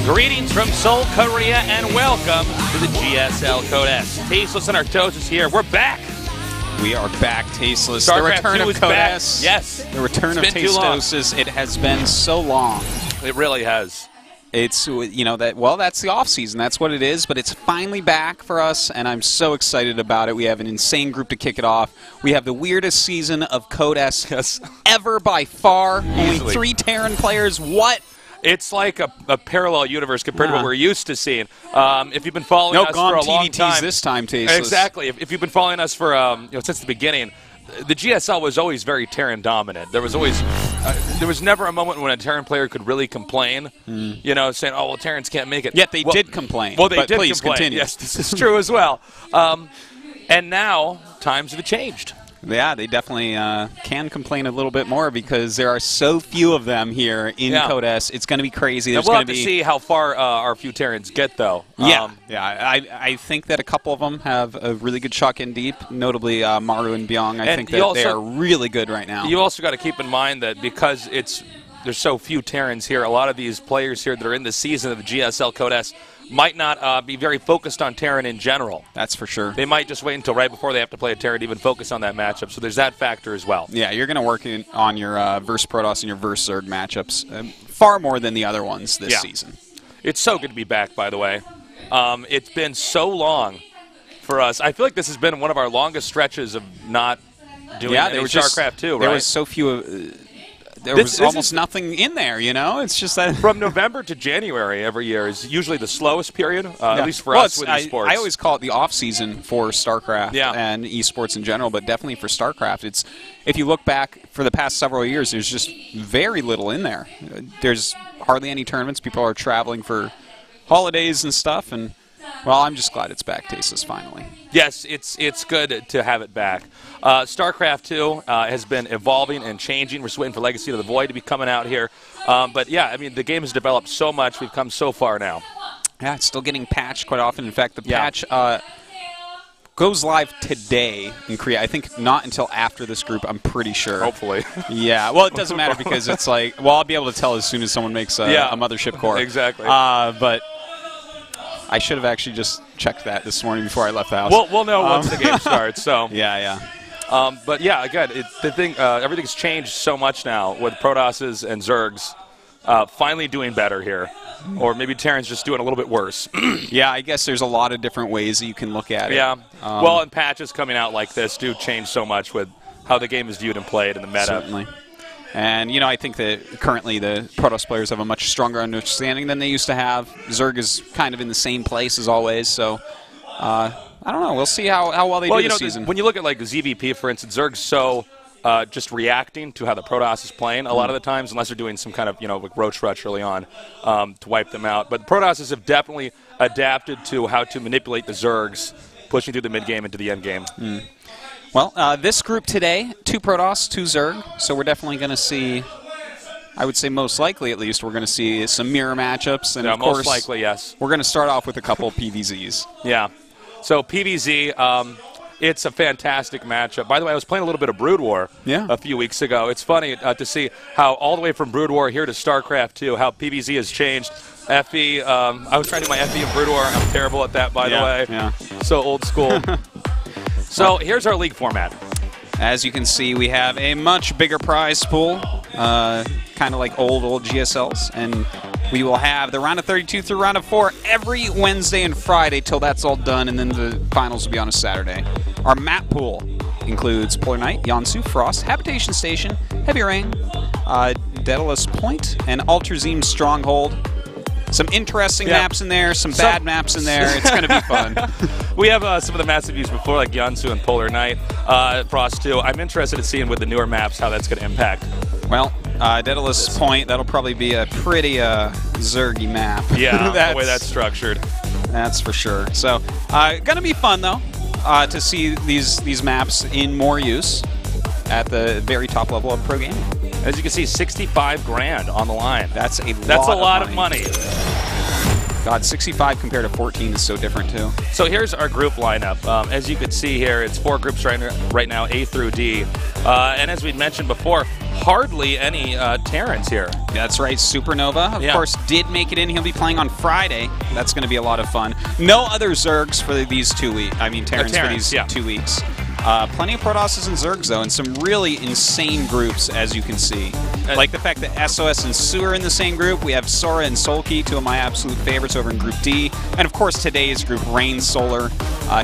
Greetings from Seoul, Korea, and welcome to the GSL Code S. Tasteless and Arctos is here. We're back. We are back, Tasteless. StarCraft the return II of Code back. S. Yes. The return of Tastosis. It has been so long. It really has. It's, you know, that's the off season. That's what it is, but it's finally back for us, and I'm so excited about it. We have an insane group to kick it off. We have the weirdest season of Code S ever by far. Easily. Only 3 Terran players. What? It's like a parallel universe compared to what we're used to seeing. If you've been following us for a long time, this time, Tasteless. Exactly. If you've been following us for since the beginning, the GSL was always very Terran dominant. There was always there was never a moment when a Terran player could really complain. You know, saying, "Oh well, Terrans can't make it." Yet they did complain. Well, they did please complain. Continue. Yes, this is true as well. And now times have changed. Yeah, they definitely can complain a little bit more because there are so few of them here in Code S. It's going to be crazy. We'll have to see how far our few Terrans get, though. I think that a couple of them have a really good shot in deep, notably Maru and Byung. I think that they are really good right now. You also got to keep in mind that because there's so few Terrans here, a lot of these players here that are in the season of the GSL Code S might not be very focused on Terran in general. That's for sure. They might just wait until right before they have to play a Terran to even focus on that matchup. So there's that factor as well. Yeah, you're going to work on your verse Protoss and your verse Zerg matchups far more than the other ones this season. It's so good to be back, by the way. It's been so long for us. I feel like this has been one of our longest stretches of not doing any StarCraft II, right? There was so few... There was almost nothing in there, you know? It's just that... From November to January every year is usually the slowest period, at least for us with esports. I always call it the off-season for StarCraft and esports in general, but definitely for StarCraft. If you look back for the past several years, there's just very little in there. There's hardly any tournaments. People are traveling for holidays and stuff, and, well, I'm just glad it's back, Tasteless, finally. Yes, it's good to have it back. StarCraft II has been evolving and changing. We're just waiting for Legacy of the Void to be coming out here. But, yeah, I mean, the game has developed so much. We've come so far now. Yeah, it's still getting patched quite often. In fact, the patch goes live today in Korea. I think not until after this group, I'm pretty sure. Hopefully. Yeah, well, it doesn't matter because it's like, well, I'll be able to tell as soon as someone makes a mothership core. Exactly. But I should have actually just checked that this morning before I left the house. We'll know once the game starts. So yeah. But yeah, again, everything's changed so much now with Protosses and Zergs finally doing better here, or maybe Terran's just doing a little bit worse. Yeah, I guess there's a lot of different ways that you can look at it. Yeah. Well, and patches coming out like this do change so much with how the game is viewed and played in the meta. Certainly. And, you know, I think that currently the Protoss players have a much stronger understanding than they used to have. Zerg is kind of in the same place as always, so I don't know. We'll see how well they do this season. When you look at, like, ZVP, for instance, Zerg's so just reacting to how the Protoss is playing a lot of the times, unless they're doing some kind of, like Roach Rush early on to wipe them out. But the Protosses have definitely adapted to how to manipulate the Zergs, pushing through the mid-game into the end game. Well, this group today, 2 Protoss, 2 Zerg, so we're definitely going to see, I would say most likely at least, we're going to see some mirror matchups. And of course, most likely, yes. We're going to start off with a couple of PVZs. Yeah. So PVZ, it's a fantastic matchup. By the way, I was playing a little bit of Brood War a few weeks ago. It's funny to see how all the way from Brood War here to StarCraft II, how PVZ has changed. FE, I was trying to do my FE in Brood War. I'm terrible at that, by the way. Yeah. So old school. So here's our league format. As you can see, we have a much bigger prize pool, kind of like old GSLs, and we will have the round of 32 through round of 4 every Wednesday and Friday till that's all done, and then the finals will be on a Saturday. Our map pool includes Polar Knight, Yansu, Frost, Habitation Station, Heavy Rain, Daedalus Point, and Altazim Stronghold. Some interesting maps in there, some bad maps in there. It's going to be fun. We have some of the maps we've used before, like Yansu and Polar Knight, Frost 2. I'm interested in seeing with the newer maps how that's going to impact. Well, Daedalus Point, that'll probably be a pretty Zergy map. Yeah, the way that's structured. That's for sure. So, going to be fun, though, to see these maps in more use at the very top level of pro gaming. As you can see, 65 grand on the line. That's a lot of money. God, 65 compared to 14 is so different, too. So here's our group lineup. As you can see here, it's 4 groups right now, A through D. And as we mentioned before, hardly any Terrans here. That's right. Supernova, of course, did make it in. He'll be playing on Friday. That's going to be a lot of fun. No other Zergs for these 2 weeks. I mean, Terrans for these 2 weeks. Plenty of Protosses and Zergs, though, and some really insane groups, as you can see. Like the fact that SOS and Su are in the same group. We have Sora and Solki, 2 of my absolute favorites over in Group D. And, of course, today's group, Rain, Solar,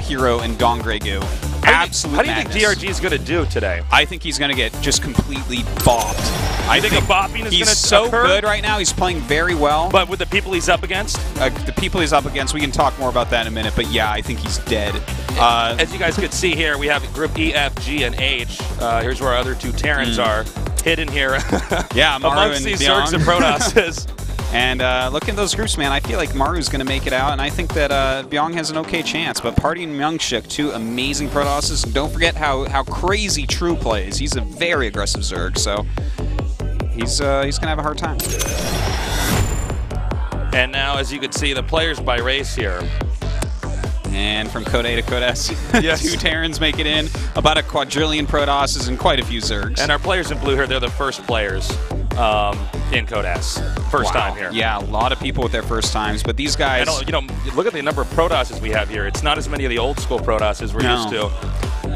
Hero, and Dongregu. Absolute How do you think DRG is going to do today? I think he's going to get just completely bopped. I think a bopping is going to He's so good right now. He's playing very well. But with the people he's up against? The people he's up against, we can talk more about that in a minute. But, yeah, I think he's dead. As you guys could see here, we have Group E, F, G, and H. Here's where our other 2 Terrans are hidden here. Yeah, Maru amongst and these Byung. Zergs and Protosses. And look at those groups, man. I feel like Maru's going to make it out, and I think that Byung has an okay chance. But Party and Myungshik, 2 amazing Protosses. And don't forget how crazy True plays. He's a very aggressive Zerg, so he's going to have a hard time. And now, as you can see, the players by race here. And from Code A to Code S, yes. 2 Terrans make it in, about a quadrillion Protosses and quite a few Zergs. And our players in blue here, they're the first players in Code S. First time here. Yeah, a lot of people with their first times, but these guys... And, you know, look at the number of Protosses we have here. It's not as many of the old school Protosses we're used to.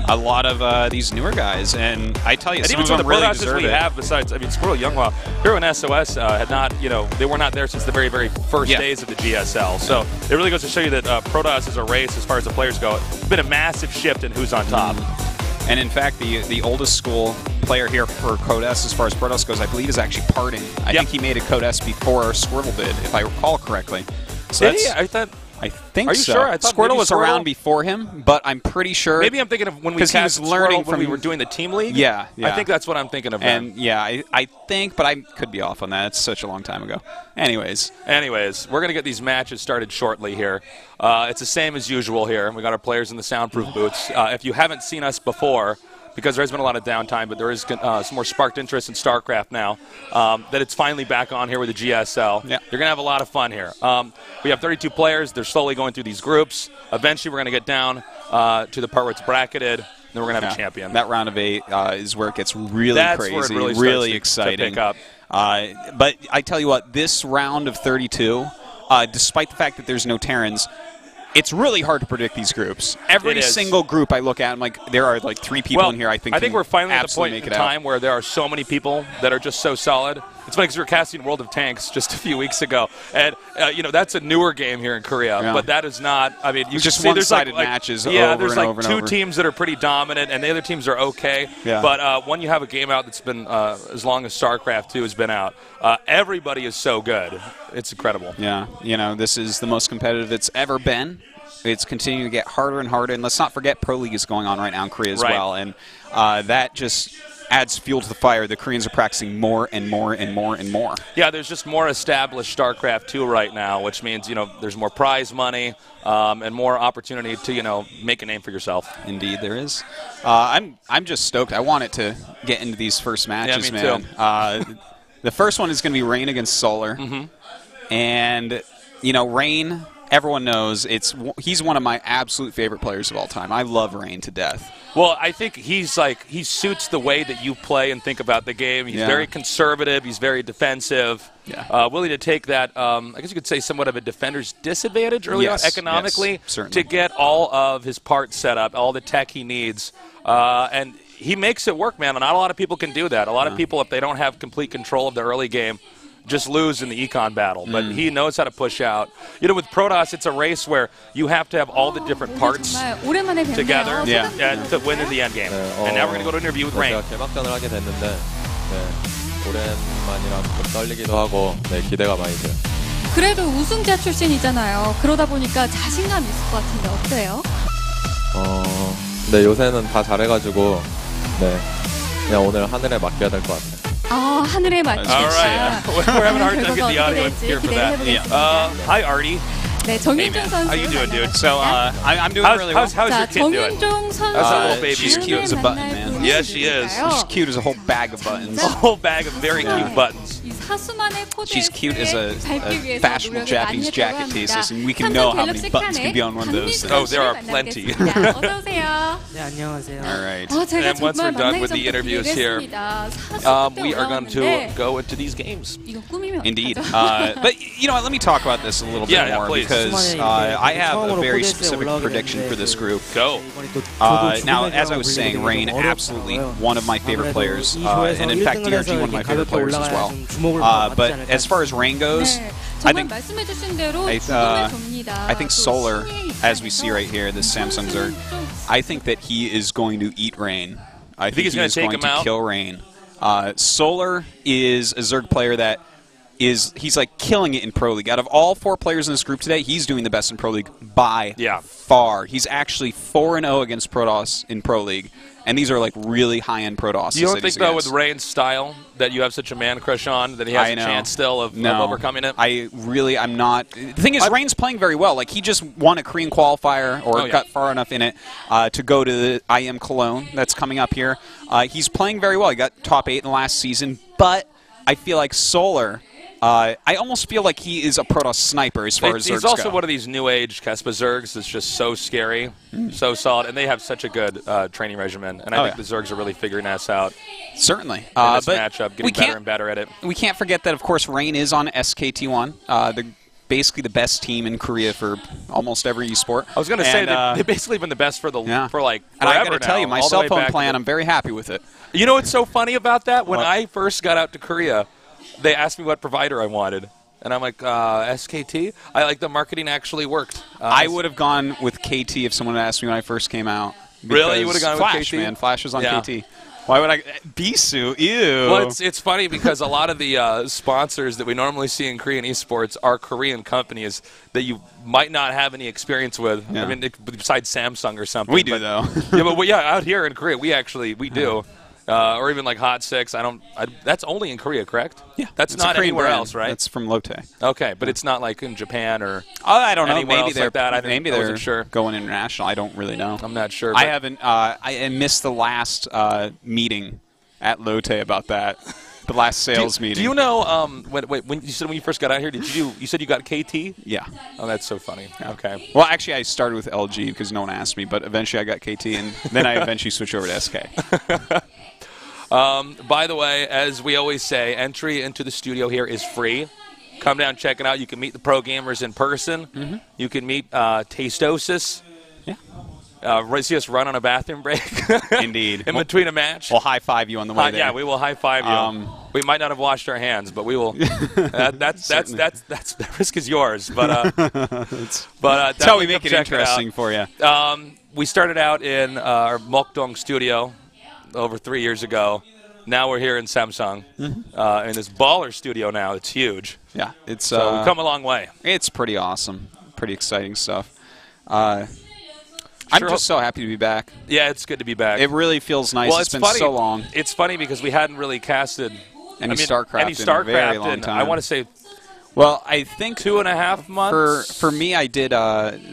A lot of these newer guys, and I tell you, and some even of them really Protosses deserve we it. have, besides, I mean, Squirrel Younghua, Hero and SOS had not, you know, they were not there since the very, very first days of the GSL. So it really goes to show you that Protoss is a race as far as the players go. It's been a massive shift in who's on top. And in fact, the oldest school player here for Code S, as far as Protoss goes, I believe is actually Parting. I think he made a Code S before Squirtle did, if I recall correctly. So did he? I think Are you so. sure? I thought Squirtle was around before him, but I'm pretty sure. Maybe I'm thinking of when we he was learning when we were doing the team league. Yeah. I think that's what I'm thinking of. And yeah, I think, but I could be off on that. It's such a long time ago. Anyways, we're gonna get these matches started shortly here. It's the same as usual here. We got our players in the soundproof booths. If you haven't seen us before, because there has been a lot of downtime, but there is some more sparked interest in StarCraft now, that it's finally back on here with the GSL. Yeah. You're going to have a lot of fun here. We have 32 players. They're slowly going through these groups. Eventually, we're going to get down to the part where it's bracketed, and then we're going to have a champion. That round of 8 is where it gets really crazy, where it really exciting. To pick up. But I tell you what, this round of 32, despite the fact that there's no Terrans, it's really hard to predict these groups. Every single group I look at, I'm like, there are like 3 people in here I think we're finally at the point in time out. where there are so many people that are just so solid. It's funny because we were casting World of Tanks just a few weeks ago, and you know, that's a newer game here in Korea, but that is not. I mean, you just can see there's one-sided like matches. There's like over 2 teams that are pretty dominant, and the other teams are okay. Yeah. But when you have a game out that's been as long as StarCraft II has been out, everybody is so good. It's incredible. Yeah, you know, this is the most competitive it's ever been. It's continuing to get harder and harder, and let's not forget Pro League is going on right now in Korea as well, and that just adds fuel to the fire. The Koreans are practicing more and more and more and more. Yeah, there's just more established StarCraft II right now, which means, you know, there's more prize money and more opportunity to, you know, make a name for yourself. Indeed, there is. I'm just stoked. I want it to get into these first matches, me man. too. The first one is going to be Rain against Solar, and you know, Rain. Everyone knows he's one of my absolute favorite players of all time. I love Rain to death. Well, I think he suits the way that you play and think about the game. He's very conservative. He's very defensive. Yeah. Willing to take that, I guess you could say, somewhat of a defender's disadvantage early on economically to get all of his parts set up, all the tech he needs. And he makes it work, man. Not a lot of people can do that. A lot of people, if they don't have complete control of the early game, just lose in the econ battle, but he knows how to push out. You know, with Protoss, it's a race where you have to have all the different parts together to win in the end game. And now we're going to go to an interview with Rain. 개막전을 하게 됐는데 오랜만이라 좀 떨리기도 하고 기대가 많이 돼요. 그래도 우승자 출신이잖아요. 그러다 보니까 자신감 있을 것 같은데 어때요? 네, 요새는 다 잘해가지고 그냥 오늘 하늘에 맡겨야 될 것 같아요. 하늘에 맞추겠다. All right. We're having a hard time getting the audio in here for that. Hi, Artie. 네, 정윤종 선수. How you doing, dude? So I'm doing really well. How's your kid doing? 정윤종 선수. How's that little baby? She's cute as a button, man. Yes, she is. She's cute as a whole bag of buttons. A whole bag of very cute buttons. 이 사수만의 She's cute as a 밟기 위해서 fashionable 노력을 Japanese 많이 jacket 했다고 thesis, 합니다. and we can know how many 삼성 buttons 갤럭시 can be on one of those things. Oh, there are 강민수 plenty. 씨를 만나뵙겠습니다. 어서 오세요. 네, 안녕하세요. All right. 제가 And once we're 정말 done 만나기 with the 전부터 interviews here, 기대했습니다. 사수 we are going to 올라오는데 go into these games. 이거 꿈이면 Indeed. 어떡하죠? But you know what? Let me talk about this a little bit Yeah, more please. because I have a very specific prediction for this group. Go. Now, as I was saying, Rain, absolutely one of my favorite players, and in fact, DRG, one of my favorite players as well. But as far as Rain goes, 네, I 정말 think 말씀해주신 대로 I 죽음의 think 좀니다. Solar, as we see right here, this Samsung Zerg, I think that he is going to eat Rain. I think he's he gonna is take going him to out? kill Rain. Solar is a Zerg player that he's like killing it in Pro League. Out of all 4 players in this group today, he's doing the best in Pro League by far. He's actually 4-0 against Protoss in Pro League, and these are like really high-end Protosses. You don't think, though, with Rain's style that you have such a man crush on, that he has a chance still of overcoming it? I'm not. The thing is, Rain's playing very well. Like, he just won a Korean qualifier, or got far enough in it to go to the IM Cologne that's coming up here. He's playing very well. He got top 8 in the last season, but I feel like Solar... I almost feel like he is a Protoss sniper as far as Zergs go. He's also one of these new-age Kespa Zergs that's just so scary, so solid, and they have such a good training regimen. And I think the Zergs are really figuring us out. Certainly. In this matchup, getting better and better at it. We can't forget that, of course, Rain is on SKT1. Basically the best team in Korea for almost every esport. I was going to say they've basically been the best for for like forever. And I got to tell you, my cell phone plan, I'm very happy with it. You know what's so funny about that? When I first got out to Korea, they asked me what provider I wanted. And I'm like, SKT? The marketing actually worked. I would have gone with KT if someone had asked me when I first came out. Really? You would have gone Flash, with KT? Man. Flash was on KT. Why would I? Bisu, ew. Well, it's funny because a lot of the sponsors that we normally see in Korean esports are Korean companies that you might not have any experience with. I mean, besides Samsung or something. We do, though. Out here in Korea, we do. Or even like Hot 6. That's only in Korea, correct? Yeah. That's not anywhere else, right? That's from Lotte. Okay, but it's not like in Japan or I don't know. Maybe they're maybe they're going international. I don't really know. I'm not sure. I haven't. I missed the last meeting at Lotte about that. The last sales meeting. Do you know when you first got out here? You said you got KT? Yeah. Oh, that's so funny. Yeah. Okay. Well, actually, I started with LG because no one asked me, but eventually I got KT, and then I eventually switched over to SK. By the way, as we always say, entry into the studio here is free. Come down, check it out. You can meet the pro gamers in person. You can meet Tastosis. Yeah. See us run on a bathroom break. Indeed. In between a match. We'll high-five you on the way there. Yeah, we will high-five you. We might not have washed our hands, but we will. That risk is yours. But that's how we make it interesting for you. We started out in our Mokdong studio over 3 years ago. Now we're here in Samsung in this baller studio now. It's huge. Yeah, it's so we've come a long way. It's pretty awesome. Pretty exciting stuff. I'm just so happy to be back. Yeah, it's good to be back. It really feels nice. Well, it's been funny. so long. It's funny because we hadn't really casted any StarCraft in a very long time. I want to say, well, I think 2.5 months. For me, I did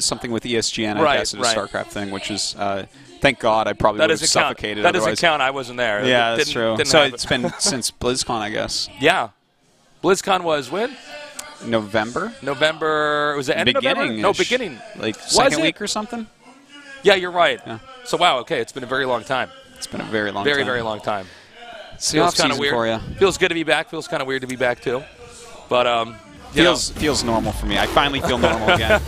something with ESGN. I casted a StarCraft thing, which is. Thank God, I probably would have suffocated. That doesn't count. I wasn't there. Yeah, that's true. So it's been since BlizzCon, I guess. Yeah. BlizzCon was when? November. Was it end of November? No, beginning. Like second week or something? Yeah, you're right. Yeah. So, wow, okay, it's been a very long time. It's been a very long time. Very long time. It's the off-season for you. Feels good to be back. Feels kind of weird to be back, too. But, feels normal for me. I finally feel normal again.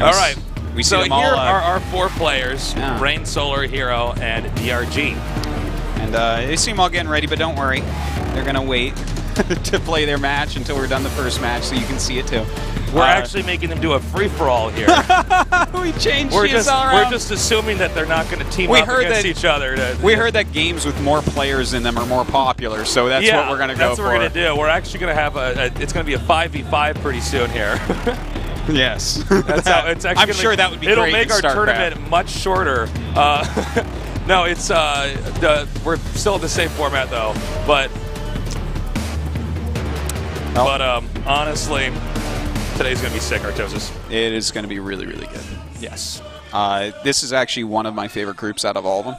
All right. We see them all, here are our 4 players, Rain, Solar, Hero, and DRG. And they seem all getting ready, but don't worry. They're going to wait to play their match until we're done the first match so you can see it, too. We're actually making them do a free-for-all here. We changed We're just assuming that they're not going to team up against each other. We heard that games with more players in them are more popular, so that's what we're going to go for. That's what we're going to do. We're actually going to have it's going to be a 5v5 pretty soon here. Yes. That's how it's actually I'm sure that would be it'll great make our tournament much shorter. No, it's we're still in the same format though. But honestly, today's going to be sick, Artosis. It is going to be really, really good. Yes. This is actually one of my favorite groups out of all of them.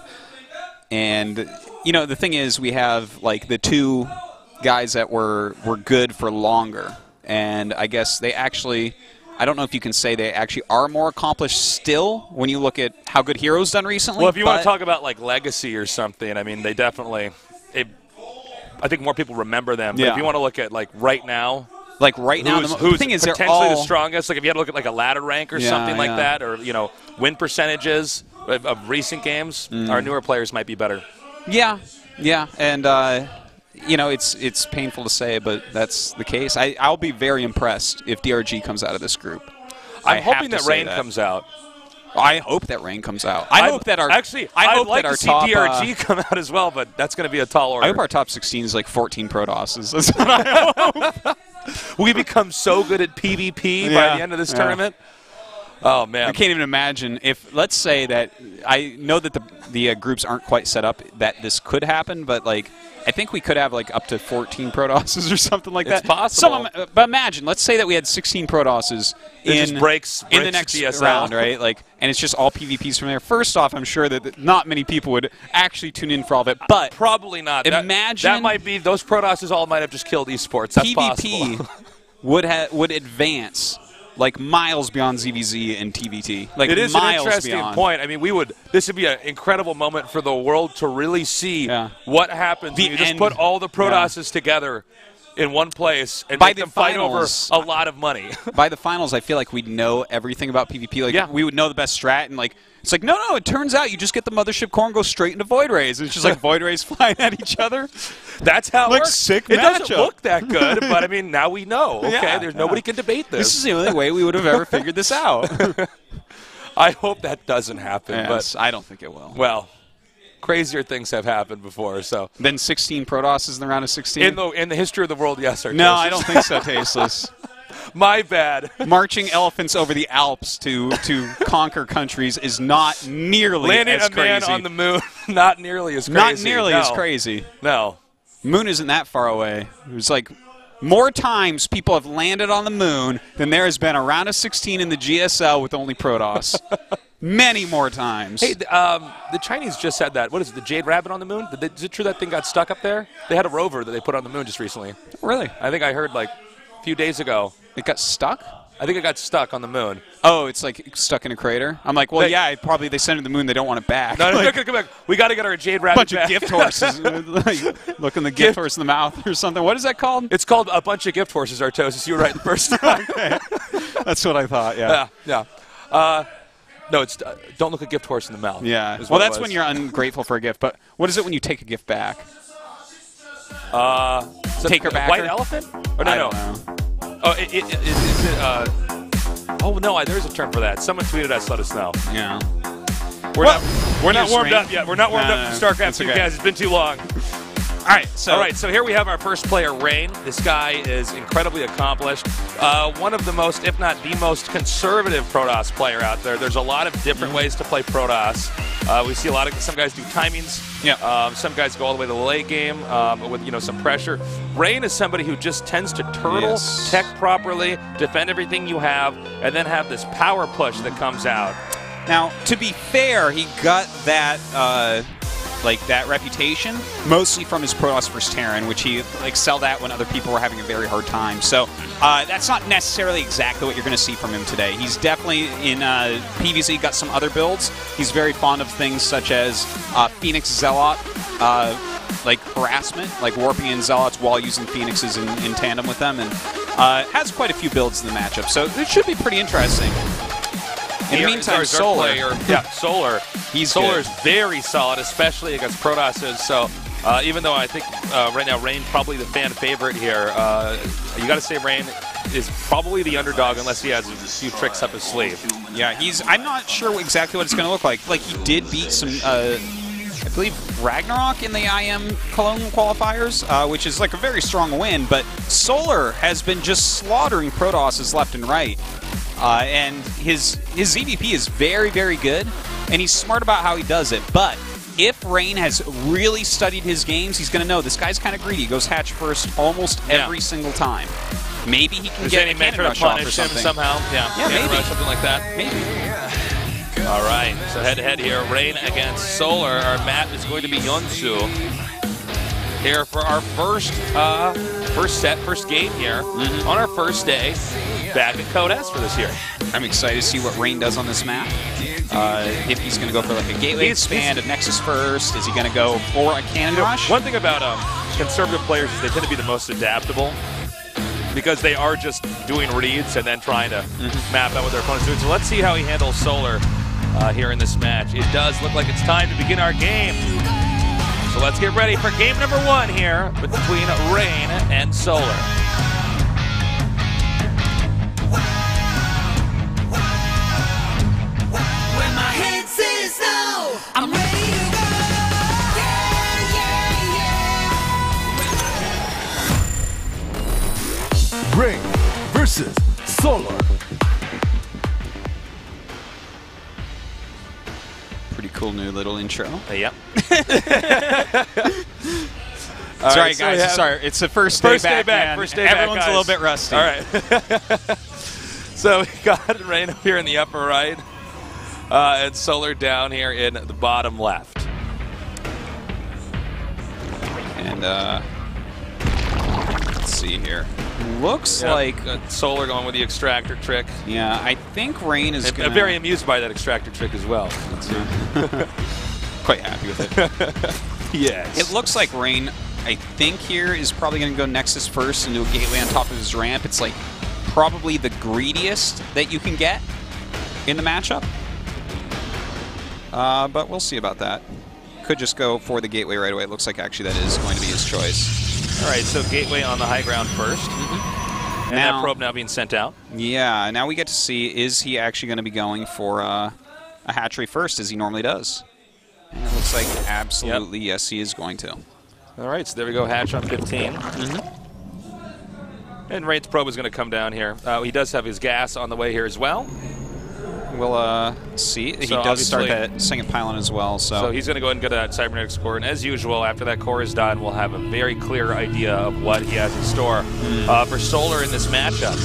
And, you know, the thing is we have, like, the two guys that were good for longer. And I guess they actually, I don't know if you can say they actually are more accomplished still when you look at how good Hero's done recently. Well, if you want to talk about, like, legacy or something, I mean, they definitely I think more people remember them. But if you want to look at, like, right now. Like, right now, the thing is potentially they're all the strongest. Like, if you had to look at, like, a ladder rank or something like that, or, you know, win percentages of recent games, our newer players might be better. Yeah, and you know, it's painful to say, but that's the case. I'll be very impressed if DRG comes out of this group. I'm hoping that Rain comes out. I hope that Rain comes out. I hope that our I'd like to see DRG come out as well, but that's going to be a tall order. I hope our top 16 is like 14 Protosses. That's what I hope. We become so good at PvP by the end of this tournament. Oh, man. I can't even imagine if, let's say that, I know that the groups aren't quite set up that this could happen, but, like, I think we could have, like, up to 14 Protosses or something like that. It's possible. But imagine, let's say that we had 16 Protosses in the next GSL. round, right? Like, and it's just all PvPs from there. First off, I'm sure that not many people would actually tune in for all of it, but probably not. Imagine that might be, those Protosses all might have just killed esports. That's PvP possible. would advance like miles beyond ZVZ and TVT. Like, it is miles an interesting beyond. point. I mean, this would be an incredible moment for the world to really see what happens when you just put all the Protosses together in one place and make them fight over a lot of money. By the finals, I feel like we'd know everything about PvP. Like, we would know the best strat, and, like, it's like, no, it turns out you just get the Mothership Core and go straight into Void Rays. It's just like Void Rays flying at each other. That's how it works. Sick it matchup. Doesn't look that good, but, I mean, now we know. Okay, nobody can debate this. This is the only way we would have ever figured this out. I hope that doesn't happen. Yes, but I don't think it will. Well, crazier things have happened before. So then 16 Protosses in the round of 16? In the history of the world, yes, sir. No, I don't think so, Tasteless. My bad. Marching elephants over the Alps to conquer countries is not nearly as crazy. Landing a man on the moon, not nearly as crazy. Not nearly as crazy. No. Moon isn't that far away. It was like more times people have landed on the moon than there has been a round of 16 in the GSL with only Protoss. Many more times. Hey, the Chinese just had that. What is it, the Jade Rabbit on the moon? Is it true that thing got stuck up there? They had a rover that they put on the moon just recently. Really? I think I heard, like, a few days ago. It got stuck? I think it got stuck on the moon. Oh, it's like stuck in a crater? I'm like, well, they sent it to the moon. They don't want it back. No, come back. We got to get our Jade Rabbit back. A bunch of gift horses. Looking the gift horse in the mouth or something. What is that called? It's called a bunch of gift horses, Artosis. You were right the first time. Okay. That's what I thought, Yeah. No, it's don't look a gift horse in the mouth. Yeah. Well, that's when you're ungrateful for a gift. But what is it when you take a gift back? Take her back. White elephant? Or no, I don't know. Oh, is it? Oh no, there's a term for that. Someone tweeted us, let us know. Yeah. We're not warmed up yet. We're not warmed up for StarCraft II, guys. It's been too long. All right, so here we have our first player, Rain. This guy is incredibly accomplished. One of the most, if not the most conservative Protoss player out there. There's a lot of different ways to play Protoss. We see some guys do timings. Yeah. Some guys go all the way to the late game with some pressure. Rain is somebody who just tends to turtle, tech properly, defend everything you have, and then have this power push that comes out. Now, to be fair, he got that that reputation mostly from his Protoss vs. Terran, which he excelled at when other people were having a very hard time. So that's not necessarily exactly what you're going to see from him today. He's definitely in PvZ got some other builds. He's very fond of things such as Phoenix Zealot, like harassment, like warping in Zealots while using Phoenixes in tandem with them, and has quite a few builds in the matchup. So it should be pretty interesting. In the meantime, Solar. Solar. Solar is very solid, especially against Protosses. So even though I think right now Rain probably the fan favorite here, you got to say Rain is probably the underdog unless he has a few tricks up his sleeve. Yeah, I'm not sure exactly what it's going to look like. Like, he did beat some, I believe, Ragnarok in the IM Cologne qualifiers, which is like a very strong win, but Solar has been just slaughtering Protosses left and right. And his ZVP is very, very good, and he's smart about how he does it. But if Rain has really studied his games, he's going to know this guy's kind of greedy. He goes hatch first almost every single time. Maybe he can get a cannon rush off or something. Somehow. Yeah, maybe. Something like that. Maybe. All right, so head-to-head here, Rain against Solar. Our map is going to be Yeonsu here for our first game here on our first day back at Code S for this year. I'm excited to see what Rain does on this map. If he's going to go for like a gateway expand, a Nexus first, is he going to go for a cannon rush? One thing about conservative players is they tend to be the most adaptable because they are just doing reads and then trying to map out what their opponent's doing. So let's see how he handles Solar here in this match. It does look like it's time to begin our game. So let's get ready for game number 1 here between Rain and Solar. When my head says no, I'm ready to go. Yeah, yeah, yeah. Rain versus Solar. Pretty cool new little intro. Yep. Sorry, guys. Sorry, it's the first day back. Man. First day Everyone's back, a little bit rusty. All right. So we got Rain up here in the upper right, and Solar down here in the bottom left. And let's see here. Looks like Solar going with the extractor trick. Yeah, I think Rain is going to... I'm very amused by that extractor trick as well. Quite happy with it. Yes. It looks like Rain, I think here, is probably going to go Nexus first and do a gateway on top of his ramp. It's like probably the greediest that you can get in the matchup. But we'll see about that. Could just go for the gateway right away. It looks like actually that is going to be his choice. All right, so gateway on the high ground first. And now, that probe now being sent out. Yeah, now we get to see, is he actually going to be going for a hatchery first, as he normally does? And it looks like absolutely yes, he is going to. All right, so there we go, hatch on 15. And Rain's probe is going to come down here. He does have his gas on the way here as well. We'll see. He does start that second pylon as well. So he's going to go ahead and get that cybernetics core. And as usual, after that core is done, we'll have a very clear idea of what he has in store for Solar in this matchup.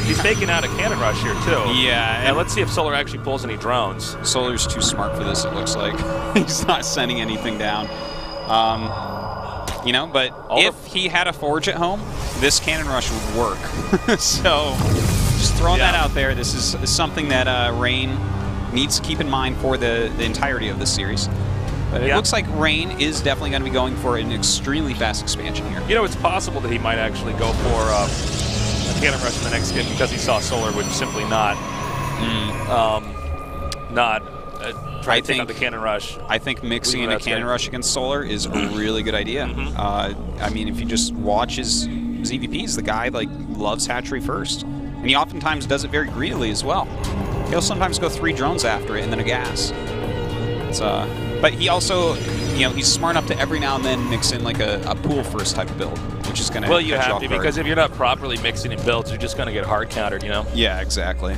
He's taking out a cannon rush here, too. Yeah. And let's see if Solar actually pulls any drones. Solar's too smart for this, it looks like. He's not sending anything down. You know, but if he had a forge at home, this cannon rush would work. So... just throwing that out there. This is something that Rain needs to keep in mind for the entirety of this series. But it looks like Rain is definitely going to be going for an extremely fast expansion here. You know, it's possible that he might actually go for a cannon rush in the next game because he saw Solar would simply not try to take out the cannon rush. I think mixing in a cannon rush against Solar is a really good idea. I mean, if you just watch his EVPs, the guy loves hatchery first. And he oftentimes does it very greedily as well. He'll sometimes go 3 drones after it and then a gas. But he also, he's smart enough to every now and then mix in like a pool first type of build, which is going to you have to, because if you're not properly mixing in builds, you're just going to get hard countered, Yeah, exactly.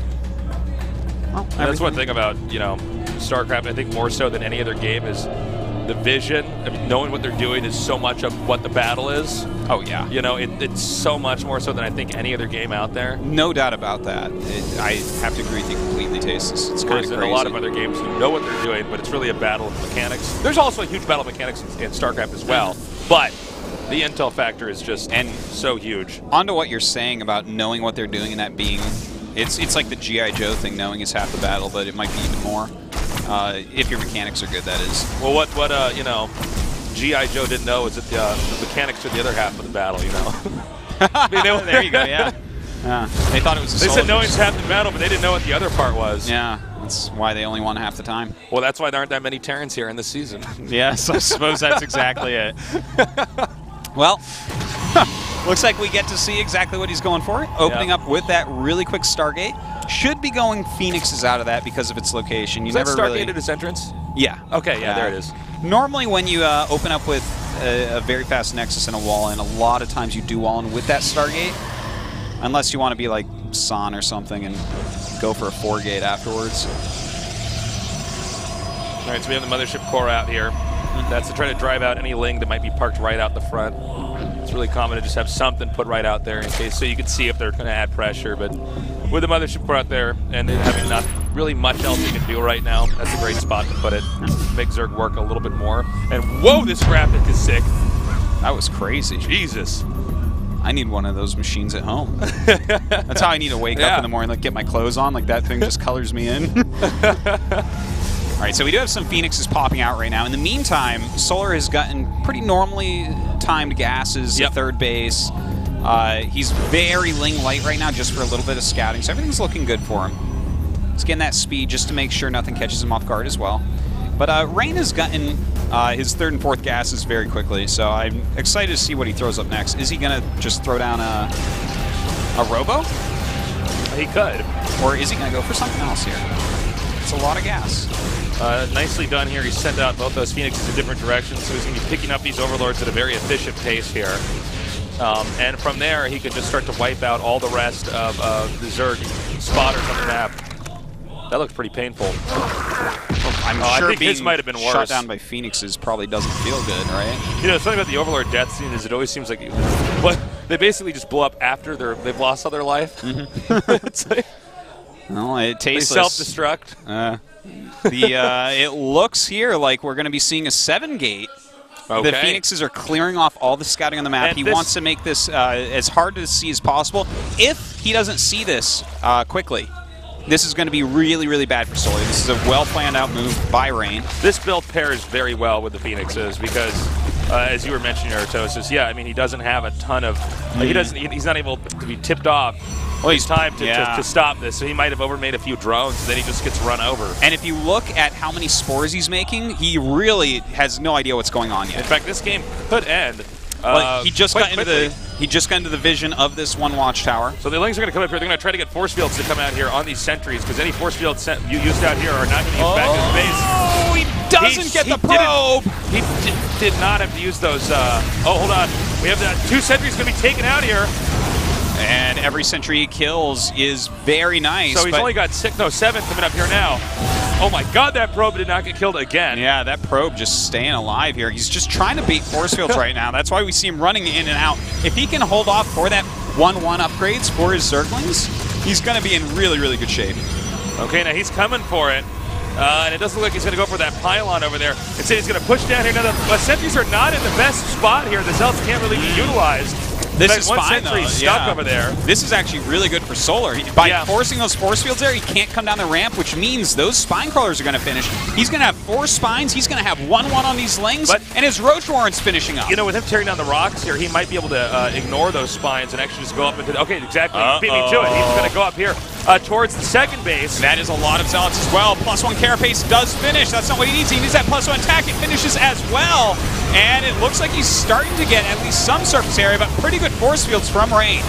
Well, that's one thing about, StarCraft, I think more so than any other game, is the vision. I mean, knowing what they're doing is so much of what the battle is. Oh, yeah. It's so much more so than I think any other game out there. No doubt about that. I have to agree with you completely, Tastes. It's kind of crazy. In a lot of other games, you know what they're doing, but it's really a battle of mechanics. There's also a huge battle of mechanics in StarCraft as well, but the intel factor is just so huge. On to what you're saying about knowing what they're doing and that being... It's like the G.I. Joe thing, knowing is half the battle, but it might be even more. If your mechanics are good, that is. Well, what G.I. Joe didn't know is that the mechanics are the other half of the battle, I mean, there you go, yeah. They thought it was They said knowing's half the battle, but they didn't know what the other part was. Yeah, that's why they only won half the time. Well, that's why there aren't that many Terrans here in this season. Yes, I suppose that's exactly it. Well, looks like we get to see exactly what he's going for. Opening up with that really quick Stargate. Should be going Phoenixes out of that because of its location. Is that Stargate at its entrance? Yeah. Okay, yeah, there it is. Normally when you open up with a very fast Nexus and a wall in, a lot of times you do wall in with that Stargate. Unless you want to be like San or something and go for a 4-gate afterwards. All right, so we have the Mothership core out here. That's to try to drive out any Ling that might be parked right out the front. It's really common to just have something put right out there in case, so you can see if they're going to add pressure. But with the mothership put out there and having not really much else you can do right now, that's a great spot to put it. Make Zerg work a little bit more. And whoa, this graphic is sick. That was crazy. Jesus. I need one of those machines at home. That's how I need to wake up in the morning, like get my clothes on, like that thing just colors me in. All right, so we do have some Phoenixes popping out right now. In the meantime, Solar has gotten pretty normally timed gases at third base. He's very Ling light right now just for a little bit of scouting, so everything's looking good for him. He's getting that speed just to make sure nothing catches him off guard as well. But Rain has gotten his third and fourth gases very quickly, so I'm excited to see what he throws up next. Is he going to just throw down a Robo? He could. Or is he going to go for something else here? It's a lot of gas. Nicely done here. He sent out both those Phoenixes in different directions, so he's going to be picking up these Overlords at a very efficient pace here. And from there, he can just start to wipe out all the rest of the Zerg spotters on the map. That looks pretty painful. I'm sure I think his might have been worse. Shot down by Phoenixes probably doesn't feel good, right? You know, something about the Overlord death scene is it always seems like they basically just blow up after they've lost all their life. It's like, well, it tastes they self-destruct. It looks here like we're going to be seeing a 7-gate. Okay. The Phoenixes are clearing off all the scouting on the map. And he wants to make this as hard to see as possible. If he doesn't see this quickly, this is going to be really, really bad for Solar. This is a well-planned-out move by Rain. This build pairs very well with the Phoenixes because, as you were mentioning, Artosis, yeah, I mean, he doesn't have a ton of... he's not able to be tipped off. Well, he's time to stop this, so he might have overmade a few drones, and then he just gets run over. And if you look at how many spores he's making, he really has no idea what's going on yet. In fact, this game could end. Well, he just got into the vision of this one watchtower. So the Lings are going to come up here. They're going to try to get force fields to come out here on these sentries because any force fields you used out here are not going to use back in base. Oh, he doesn't get the probe. He did not have to use those. Oh, hold on. We have the 2 sentries going to be taken out here. And every sentry he kills is very nice. So he's only got 7 coming up here now. Oh my God, that probe did not get killed again. Yeah, that probe just staying alive here. He's just trying to bait force fields right now. That's why we see him running in and out. If he can hold off for that 1-1 upgrades for his Zerglings, he's going to be in really, really good shape. Okay, now he's coming for it. And it doesn't look like he's going to go for that pylon over there. Instead, he's going to push down here. Now, the sentries are not in the best spot here. The Zealots can't really be utilized. This is fine, though. Stuck over there. This is actually really good for Solar. By forcing those force fields there, he can't come down the ramp, which means those spine crawlers are going to finish. He's going to have 4 spines. He's going to have 1-1 on these Lings, and his Roach Warren's finishing up. You know, with him tearing down the rocks here, he might be able to ignore those spines and actually just go up into the... Okay, exactly. Beat me to it. He's going to go up here towards the second base. That is a lot of Zealots as well. +1 carapace does finish. That's not what he needs. He needs that +1 attack. It finishes as well. And it looks like he's starting to get at least some surface area, but pretty good force fields from Rain.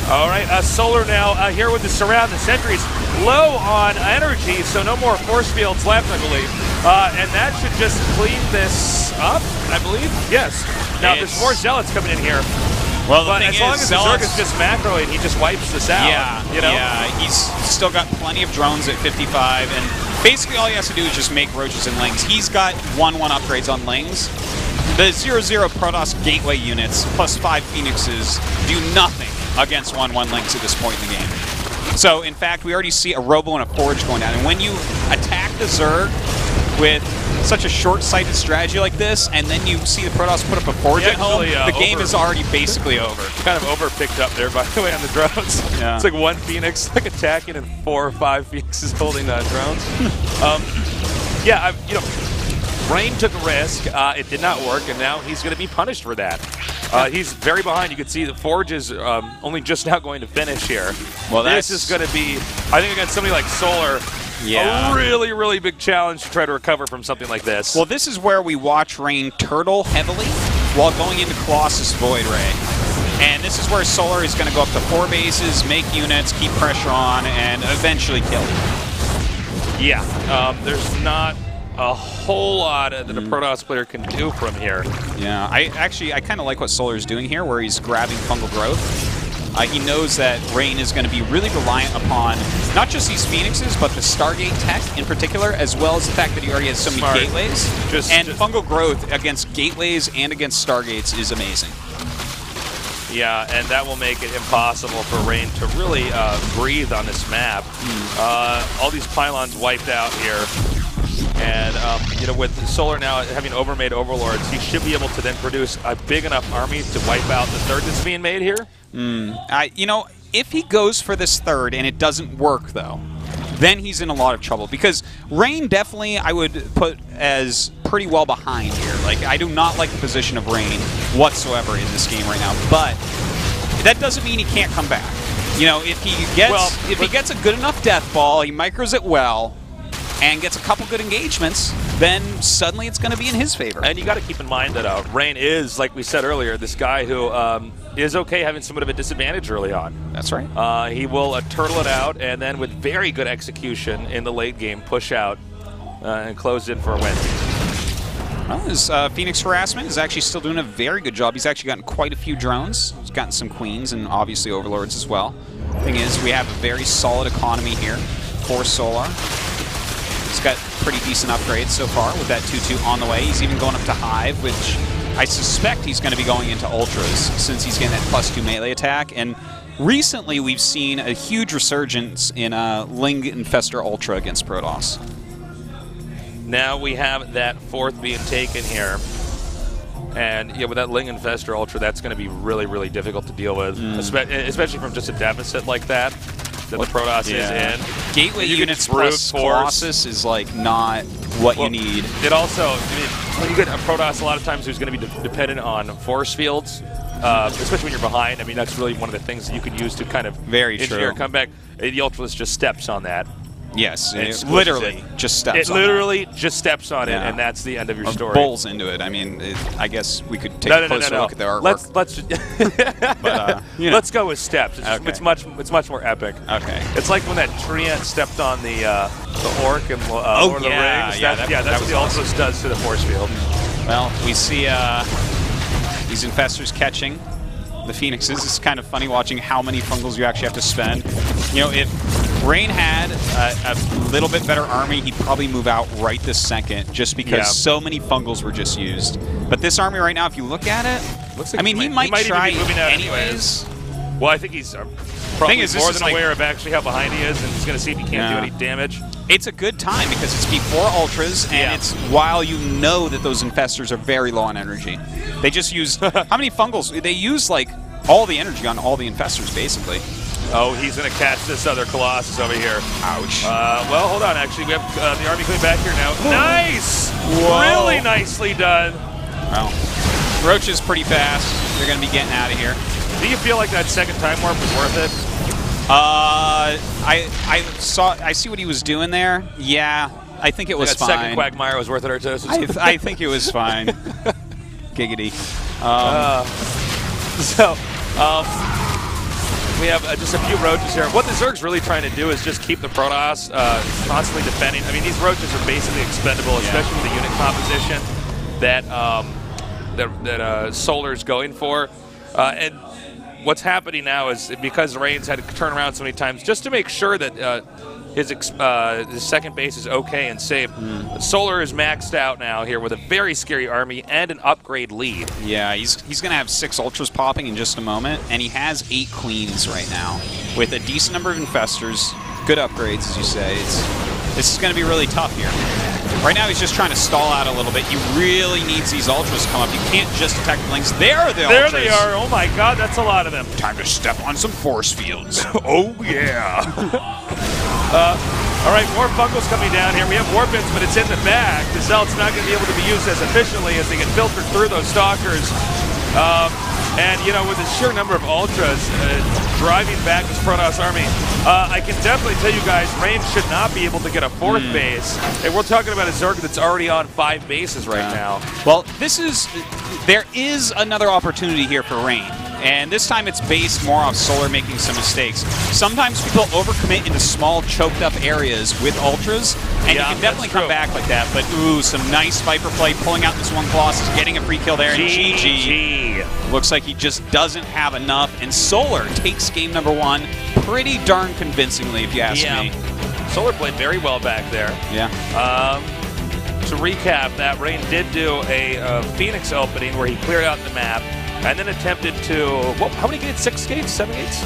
All right, Solar now here with the surround. The sentries low on energy, so no more force fields left, I believe. And that should just clean this up, I believe. Yes. Now, there's more Zealots coming in here. Well, but as long as the Zerg is just macroing, he just wipes this out. Yeah, you know? Yeah, he's still got plenty of drones at 55, and basically all he has to do is just make Roaches and Lings. He's got 1-1 upgrades on Lings. The 0-0 Protoss gateway units plus 5 Phoenixes do nothing against 1-1 Lings at this point in the game. So, in fact, we already see a Robo and a Forge going down, and when you attack the Zerg with such a short-sighted strategy like this, and then you see the Protoss put up a Forge at home, the game is already basically over. Kind of over-picked up there, by the way, on the drones. Yeah. It's like 1 Phoenix like attacking and 4 or 5 Phoenixes holding drones. You know, Rain took a risk. It did not work, and now he's going to be punished for that. He's very behind. You can see the Forge is only just now going to finish here. Well, this is going to be, I think, against somebody like Solar, a really, really big challenge to try to recover from something like this. Well, this is where we watch Rain turtle heavily while going into Colossus Void Ray. And this is where Solar is going to go up to 4 bases, make units, keep pressure on, and eventually kill him. Yeah, there's not a whole lot that a Protoss player can do from here. Yeah, I kind of like what Solar is doing here, where he's grabbing fungal growth. He knows that Rain is going to be really reliant upon not just these Phoenixes, but the Stargate tech in particular, as well as the fact that he already has so many gateways. Fungal growth against gateways and against Stargates is amazing. Yeah, and that will make it impossible for Rain to really breathe on this map. All these pylons wiped out here. And, you know, with Solar now having overmade Overlords, he should be able to then produce a big enough army to wipe out the third that's being made here. You know, if he goes for this third and it doesn't work, though, then he's in a lot of trouble. Because Rain definitely I would put as pretty well behind here. Like, I do not like the position of Rain whatsoever in this game right now. But that doesn't mean he can't come back. You know, if he gets a good enough death ball, he micros it well, and gets a couple good engagements, then suddenly it's going to be in his favor. And you got to keep in mind that Rain is, like we said earlier, this guy who is okay having somewhat of a disadvantage early on. That's right. He will turtle it out, and then with very good execution in the late game, push out and close in for a win. Well, his Phoenix Harassment is actually still doing a very good job. He's actually gotten quite a few drones. He's gotten some Queens and obviously Overlords as well. Thing is, we have a very solid economy here for Solar. He's got pretty decent upgrades so far with that 2-2 on the way. He's even going up to Hive, which I suspect he's going to be going into Ultras since he's getting that +2 melee attack. And recently we've seen a huge resurgence in Ling Infestor Ultra against Protoss. Now we have that fourth being taken here. And yeah, with that Ling Infestor Ultra, that's going to be really, really difficult to deal with, especially from just a deficit like that the Protoss is in. Gateway units plus Colossus is like not what you need. It also, I mean, when you get a Protoss, a lot of times who's going to be dependent on force fields, especially when you're behind. I mean, that's really one of the things that you can use to kind of engineer your comeback. The Ultras just steps on that. Yes, it literally just steps on it. It literally just steps on it, and that's the end of your story. Bowls into it. I mean, I guess we could take a closer look at the artwork. Let's go with steps. It's much more epic. Okay. It's like when that Treant stepped on the Orc and Lord of the Rings. That's what the Ultras does to the force field. Well, we see these Infestors catching the Phoenixes. It's kind of funny watching how many fungals you actually have to spend. You know, if Rain had a little bit better army, he'd probably move out right this second just because so many fungals were just used. But this army right now, if you look at it, looks like I mean, he might try anyways. Well, I think he's probably more than aware of actually how behind he is, and he's going to see if he can't do any damage. It's a good time because it's before Ultras, and it's while you know that those Infestors are very low on energy. They just use, how many fungals? They use, like, all the energy on all the Infestors, basically. Oh, he's going to catch this other Colossus over here. Ouch. Well, hold on, actually. We have the army coming back here now. Nice! Whoa. Really nicely done. Well, Roach is pretty fast. They're going to be getting out of here. Do you feel like that second time warp was worth it? I see what he was doing there. Yeah, I think it was fine. That second Quagmire was worth it, Artosis. I think it was fine. Giggity. We have just a few Roaches here. What the Zerg's really trying to do is just keep the Protoss constantly defending. I mean, these Roaches are basically expendable, especially with the unit composition that Solar's going for. And what's happening now is because Rain's had to turn around so many times just to make sure that his second base is okay and safe. Solar is maxed out now here with a very scary army and an upgrade lead. Yeah, he's going to have 6 Ultras popping in just a moment, and he has 8 Queens right now with a decent number of Infestors, good upgrades, as you say. This is going to be really tough here. Right now, he's just trying to stall out a little bit. He really needs these Ultras to come up. You can't just attack the Lings. There are the Ultras. There they are. Oh my god, that's a lot of them. Time to step on some force fields. Oh yeah. All right, more fungals coming down here. We have Warpins, but it's in the back. The Zealot's not going to be able to be used as efficiently as they get filtered through those Stalkers. And, you know, with the sheer number of Ultras driving back this Protoss army, I can definitely tell you guys, Rain should not be able to get a 4th base. And we're talking about a Zerg that's already on 5 bases right now. Well, there is another opportunity here for Rain. And this time it's based more off Solar making some mistakes. Sometimes people overcommit into small, choked-up areas with Ultras, and you can definitely come back like that. But, ooh, some nice Viper play, pulling out this one Colossus, getting a free kill there, and GG. Looks like he just doesn't have enough, and Solar takes game number 1 pretty darn convincingly, if you ask me. Solar played very well back there. Yeah. To recap, that Rain did do a Phoenix opening where he cleared out the map, And then attempted to, how many gates? 6 gates? 7 gates?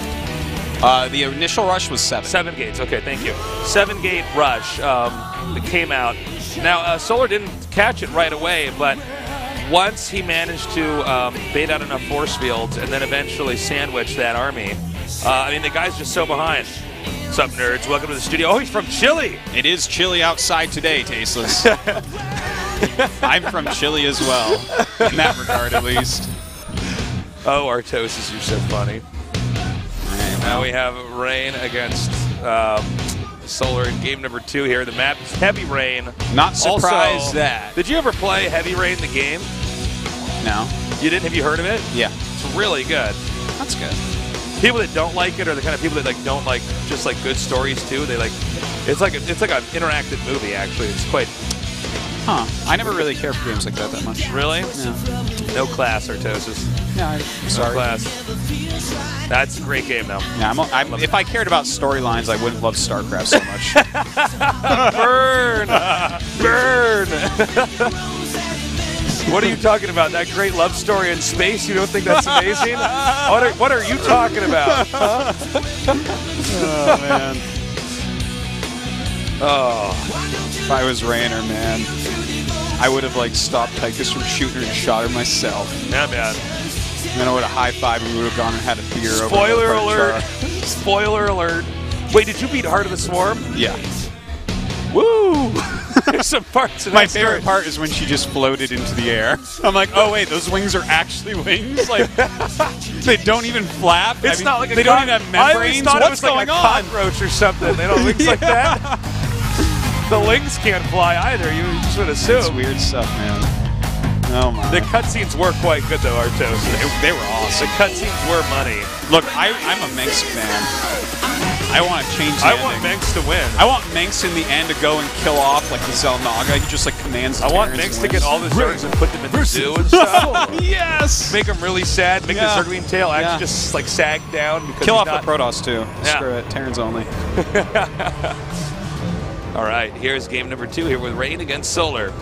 The initial rush was 7. 7 gates, okay, thank you. 7-gate rush that came out. Now, Solar didn't catch it right away, but once he managed to bait out enough force fields and then eventually sandwich that army, I mean, the guy's just so behind. What's up, nerds? Welcome to the studio. Oh, he's from Chile. It is chilly outside today, Tasteless. I'm from Chile as well, in that regard at least. Oh, Artosis, you're so funny. Now we have Rain against Solar in game number 2 here. The map is Heavy Rain. Not surprised also, that. Did you ever play Heavy Rain, the game? No. You didn't? Have you heard of it? Yeah. It's really good. That's good. People that don't like it are the kind of people that like don't like just like good stories too. They like it's like an interactive movie actually. It's quite. Huh. I never really care for games like that much. Really? Yeah. No class, Artosis. No, I'm sorry. No class. That's a great game though. Yeah, if I cared about storylines, I wouldn't love StarCraft so much. Burn! Burn! What are you talking about? That great love story in space? You don't think that's amazing? What are you talking about? Huh? Oh, man. Oh. If I was Rainer, man, I would have, like, stopped Tychus from shooting her and shot her myself. Yeah, man. And then I would have high-fived and we would have gone and had a beer over Spoiler alert. Spoiler alert. Wait, did you beat Heart of the Swarm? Yeah. Woo! There's some parts of My that favorite story. part is when she just floated into the air. I'm like, oh wait, those wings are actually wings? Like, they don't even flap? It's not like a they don't even have I always membranes? thought What's it was like going a on? cockroach or something. They don't have wings like that. The lings can't fly either. You just would assume. It's weird stuff, man. Oh my. The cutscenes were quite good though, Artos. They were awesome. The cutscenes were money. Look, I'm a Mengsk fan. I want to change the I ending. want Mengsk to win. I want Mengsk in the end to go and kill off like the Zelnaga. He just like commands the I want Terrans Mengsk and to get wins. all the Zergs and put them in the zoo and stuff. Yes! Make them really sad. Make Yeah. the Zergling tail actually Yeah. just like sag down. Because Kill he's off not... the Protoss too. Yeah. Screw it. Terrans only. All right, here's game number 2 here with Rain against Solar.